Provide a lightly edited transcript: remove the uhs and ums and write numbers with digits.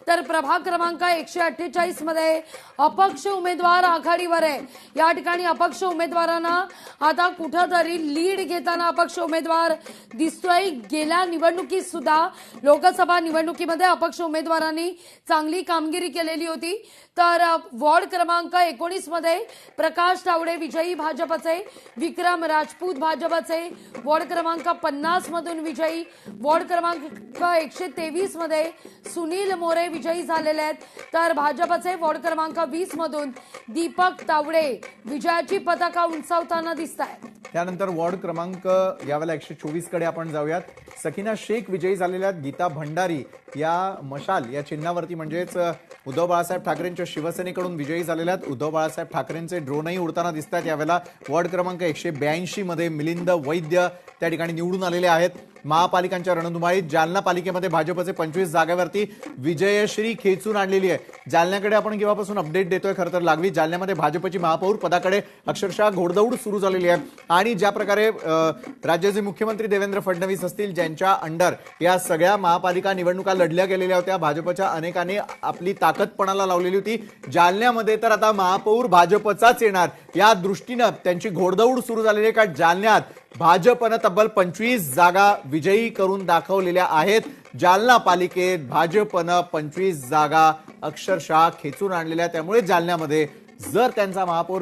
तर प्रभाग क्रमांक 148 मध्ये अपक्ष उमेदवार आघाडीवर आहे। या ठिकाणी अपक्ष उमेदवारांना आता कुठेतरी लीड घेताना अपक्ष उमेदवार दिसतोय। गेल्या निवडणुकीत सुद्धा लोकसभा निवडणुकीमध्ये अपक्ष उमेदवारांनी चांगली कामगिरी केलेली होती। तर वॉर्ड क्रमांक 19 मध्ये प्रकाश तावडे विजयी भाजपचे, विक्रम राजपूत भाजपचे, वॉर्ड क्रमांक 50 मधून विजयी, वॉर्ड क्रमांक 123 मध्ये सुनील मोरे विजयी झालेले आहेत। तर भाजपचे वॉर्ड क्रमांक 20 मधून दीपक तावडे विजयाची पताका उंचावताना दिसत आहेत। त्यानंतर वॉर्ड क्रमांक यावेळेला 124 कडे आपण जाऊयात। सकीना शेख विजयी झालेल्या आहेत। गीता भंडारी या मशाल या चिन्हावरती म्हणजेच उद्धव बाळासाहेब ठाकरेंच्या शिवसेनेकडून विजयी झालेल्या आहेत। उद्धव बाळासाहेब ठाकरेंचे ड्रोनही उडताना दिसत आहेत। यावेळेला वॉर्ड क्रमांक 182 मध्ये मिलिंद वैद्य त्या ठिकाणी निवडून आलेले आहेत। महापालिकांच्या रणधुमाळीत जालना पालिकेमध्ये भाजपचे 25 जागेवरती विजयश्री खेचून आणलेली आहे। जालन्याकडे आपण केव्हापासून अपडेट देतोय खरं तर लागवी जालन्यामध्ये भाजपची महापौर पदाकडे अक्षरशः घोडदौड सुरू झालेली आहे। आणि ज्या प्रकारे राज्याचे मुख्यमंत्री देवेंद्र फडणवीस असतील ज्यांच्या अंडर या सगळ्या महापालिका निवडणुका लढल्या गेलेल्या होत्या, भाजपच्या अनेकांनी आपली ताकद पणाला लावलेली होती। जालन्यामध्ये तर आता महापौर भाजपचाच येणार या दृष्टीनं त्यांची घोडदौड सुरू झालेली आहे। कारण जालन्यात भाजपनं तब्बल 25 जागा विजयी करून दाखवलेल्या आहेत। जालना पालिकेत भाजपनं 25 जागा अक्षरशः खेचून आणलेल्या, त्यामुळे जालन्यामध्ये जर त्यांचा महापौर